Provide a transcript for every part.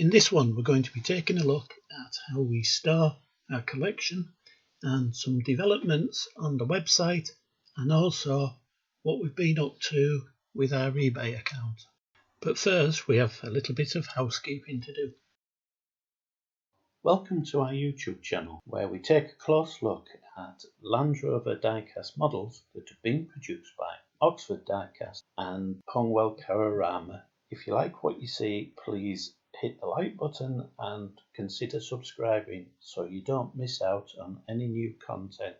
In this one we're going to be taking a look at how we store our collection and some developments on the website, and also what we've been up to with our eBay account. But first we have a little bit of housekeeping to do. Welcome to our YouTube channel, where we take a close look at Land Rover diecast models that have been produced by Oxford Diecast and Hongwell Carrarama. If you like what you see, please hit the like button and consider subscribing so you don't miss out on any new content.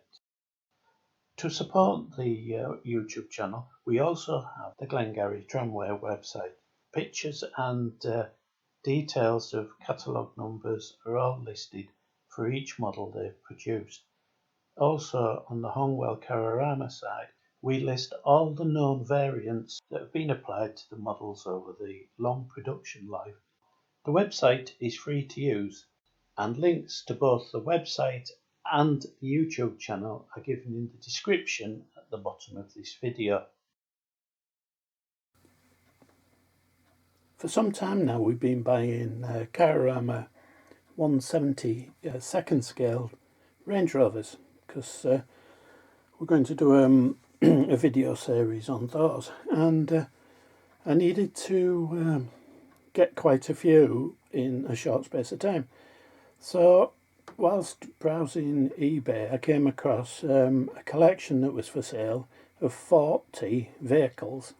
To support the YouTube channel, we also have the Glengarry Tramway website. Pictures and details of catalogue numbers are all listed for each model they've produced. Also, on the Hongwell Carrarama side, we list all the known variants that have been applied to the models over the long production life. The website is free to use, and links to both the website and the YouTube channel are given in the description at the bottom of this video. For some time now we've been buying Carrarama 1/72 scale Range Rovers, because we're going to do a video series on those, and I needed to get quite a few in a short space of time. So whilst browsing eBay I came across a collection that was for sale of 40 vehicles.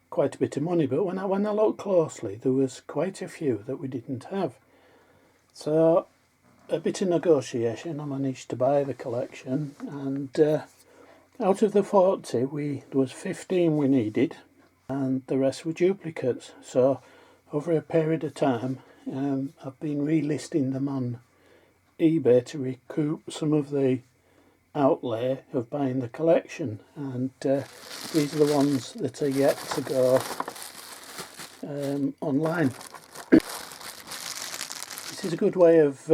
Quite a bit of money, but when I looked closely there was quite a few that we didn't have. So a bit of negotiation I managed to buy the collection, and out of the 40 there was 15 we needed and the rest were duplicates. So over a period of time I've been relisting them on eBay to recoup some of the outlay of buying the collection, and these are the ones that are yet to go online. This is a good way of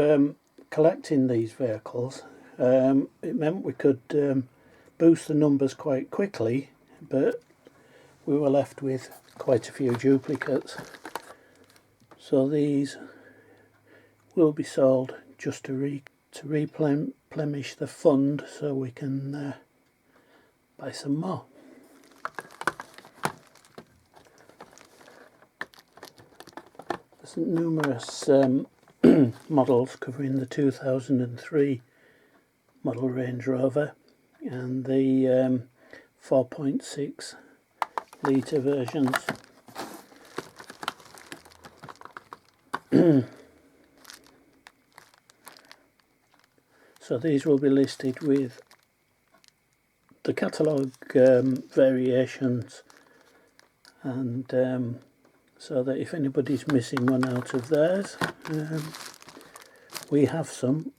collecting these vehicles. It meant we could boost the numbers quite quickly, but we were left with quite a few duplicates. So these will be sold just to replenish the fund so we can buy some more. There's numerous models covering the 2003 model Range Rover and the 4.6 litre versions. So these will be listed with the catalogue variations, and so that if anybody's missing one out of theirs, we have some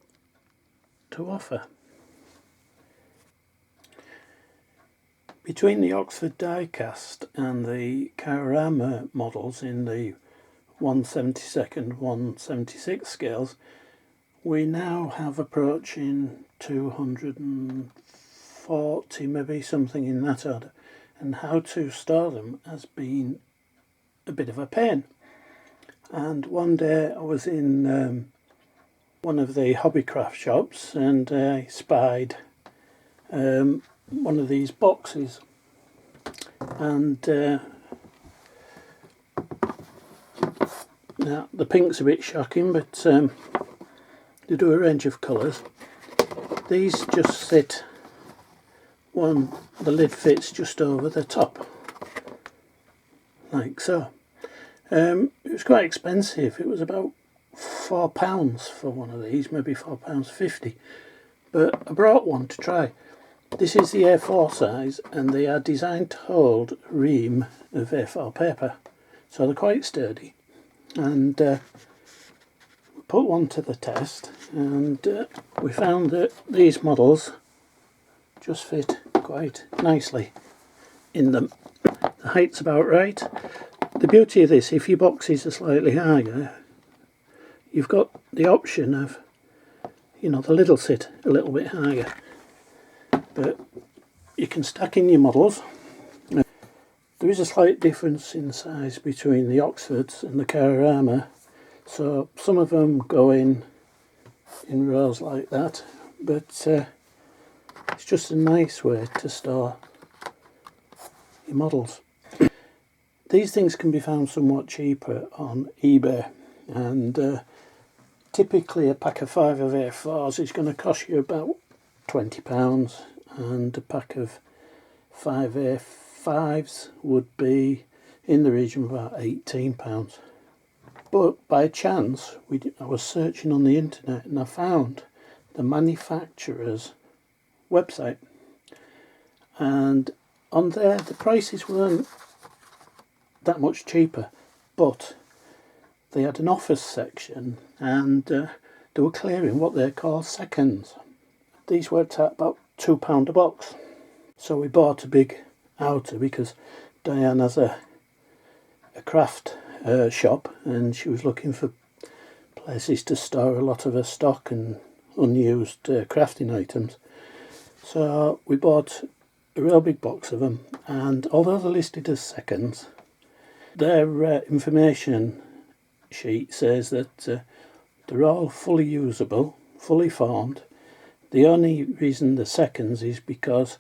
to offer. Between the Oxford Diecast and the Carrarama models in the 1/72, 1/76 scales, we now have approaching 240, maybe something in that order, and how to store them has been a bit of a pain. And one day I was in one of the hobbycraft shops and I spied one of these boxes, and now the pink's a bit shocking, but they do a range of colours. These just sit, the lid fits just over the top, like so. It was quite expensive. It was about £4 for one of these, maybe £4.50, but I brought one to try. This is the A4 size, and they are designed to hold a ream of A4 paper, so they're quite sturdy. And put one to the test, and we found that these models just fit quite nicely in them. The height's about right. The beauty of this, if your boxes are slightly higher, you've got the option of, the lid will sit a little bit higher, but you can stack in your models. There is a slight difference in size between the Oxfords and the Carrarama. So some of them go in rows like that, but it's just a nice way to store your models. These things can be found somewhat cheaper on eBay, and typically a pack of 5 of A4s is going to cost you about £20, and a pack of 5 A5s would be in the region of about £18. But by chance, I was searching on the internet and I found the manufacturer's website, and on there the prices weren't that much cheaper, but they had an offers section, and they were clearing what they call seconds. These worked out about £2 a box. So we bought a big outer because Diane has a craft shop, and she was looking for places to store a lot of her stock and unused crafting items. So we bought a real big box of them, and although they're listed as seconds, their information sheet says that they're all fully usable, fully formed. The only reason they're seconds is because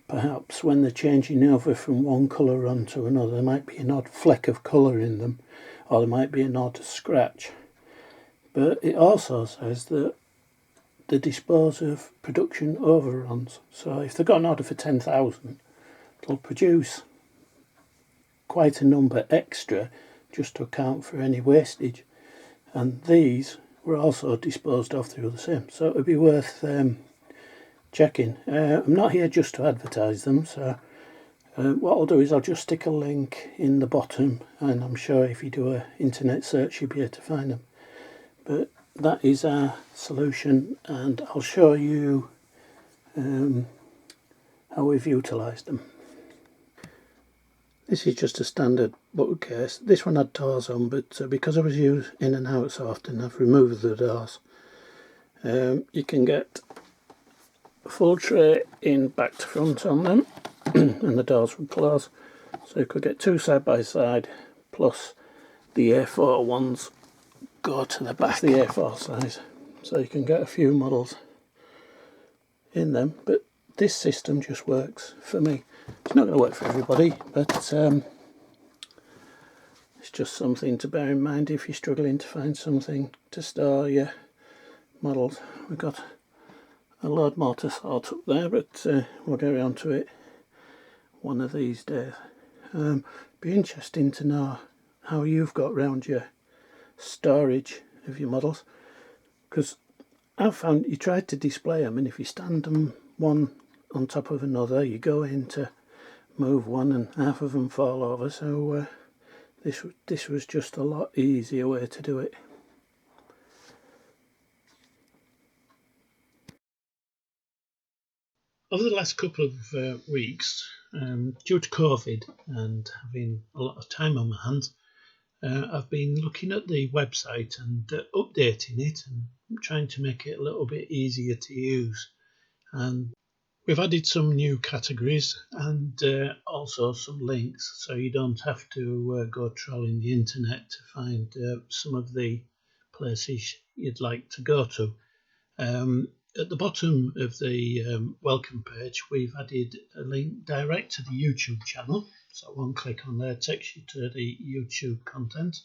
perhaps when they're changing over from one colour onto another, there might be an odd fleck of colour in them, or there might be an odd scratch. But it also says that they dispose of production overruns. So if they've got an order for 10,000, they'll produce quite a number extra just to account for any wastage. And these were also disposed of through the same. So it would be worth checking. I'm not here just to advertise them, so what I'll do is I'll just stick a link in the bottom, and I'm sure if you do an internet search you'll be able to find them. But that is our solution, and I'll show you how we've utilised them. This is just a standard bookcase. This one had doors on, but because I was used in and out so often, I've removed the doors. You can get a full tray in back to front on them, and the doors would close. So you could get 2 side by side, plus the A4 ones go to the back of the A4 size. So you can get a few models in them, but this system just works for me. It's not going to work for everybody, but it's just something to bear in mind if you're struggling to find something to store your models. We've got a load more to sort up there, but we'll get around to it one of these days. Be interesting to know how you've got round your storage of your models, because I've found you tried to display them, and if you stand them one on top of another, you go in to move one and half of them fall over. So this was just a lot easier way to do it. Over the last couple of weeks, due to COVID and having a lot of time on my hands, I've been looking at the website and updating it and trying to make it a little bit easier to use. And we've added some new categories and also some links, so you don't have to go trolling the internet to find some of the places you'd like to go to. At the bottom of the welcome page, we've added a link direct to the YouTube channel. So one click on there takes you to the YouTube content.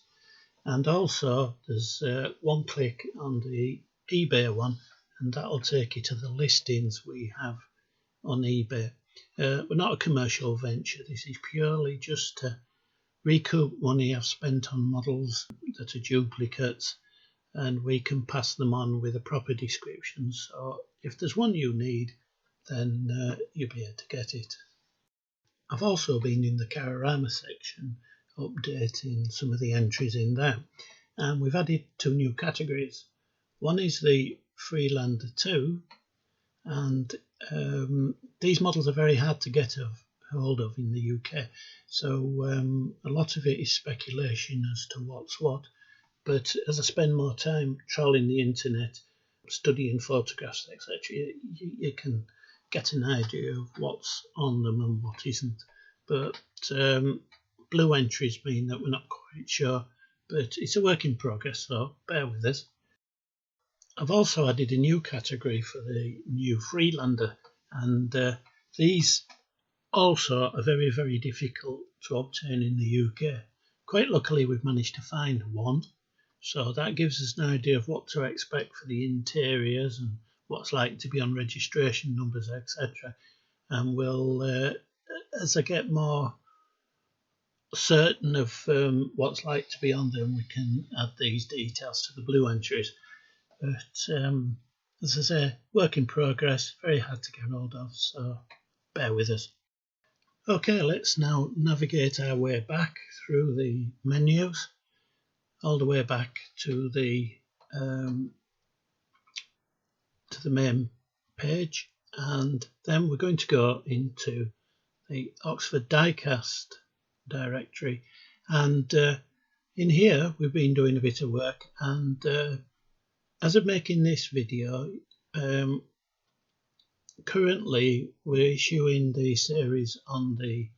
And also there's one click on the eBay one, and that'll take you to the listings we have on eBay. We're not a commercial venture. This is purely just to recoup money I've spent on models that are duplicates, and we can pass them on with a proper description. So if there's one you need, then you'll be able to get it. I've also been in the Carorama section updating some of the entries in there, and we've added 2 new categories. One is the Freelander 2, and these models are very hard to get hold of in the UK, so a lot of it is speculation as to what's what. But as I spend more time trawling the internet, studying photographs, etc., you can get an idea of what's on them and what isn't. But blue entries mean that we're not quite sure, but it's a work in progress, so bear with us. I've also added a new category for the new Freelander, and these also are very, very difficult to obtain in the UK. Quite luckily, we've managed to find one, so that gives us an idea of what to expect for the interiors and what's like to be on registration numbers, etc. And we'll, as I get more certain of what's like to be on them, we can add these details to the blue entries. But as I say, work in progress, very hard to get hold of, so bear with us. Okay, let's now navigate our way back through the menus, all the way back to the main page, and then we're going to go into the Oxford Diecast directory, and in here we've been doing a bit of work, and as of making this video, currently we're issuing the series on the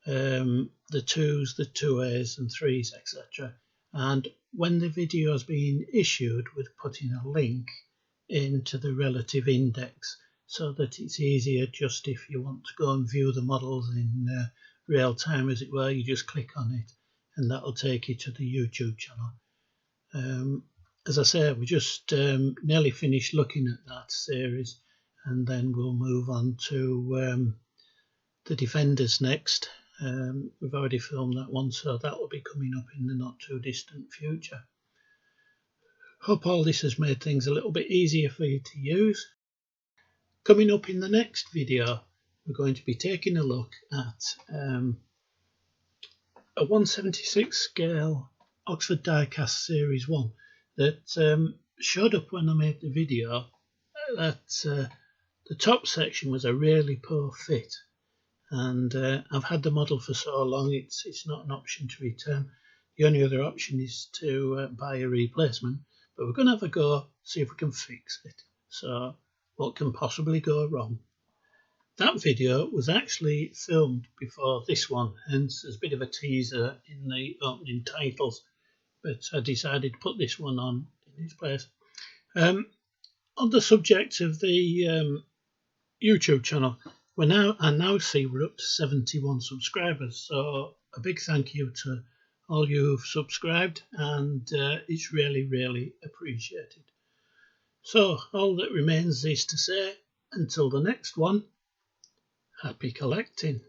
2s, the 2As and 3s, etc. And when the video is being issued, we're putting a link into the relative index so that it's easier. Just if you want to go and view the models in real time, as it were, you just click on it and that'll take you to the YouTube channel. As I say, we just nearly finished looking at that series, and then we'll move on to the Defenders next. We've already filmed that one, so that will be coming up in the not too distant future. Hope all this has made things a little bit easier for you to use. Coming up in the next video, we're going to be taking a look at a 1/76 scale Oxford Diecast Series 1 that showed up when I made the video that the top section was a really poor fit, and I've had the model for so long it's not an option to return. The only other option is to buy a replacement, but we're going to have a go, see if we can fix it. So what can possibly go wrong? That video was actually filmed before this one, hence there's a bit of a teaser in the opening titles, but I decided to put this one on in its place. On the subject of the YouTube channel, I now see we're up to 71 subscribers, so a big thank you to all you who've subscribed, and it's really, really appreciated. So all that remains is to say, until the next one, happy collecting.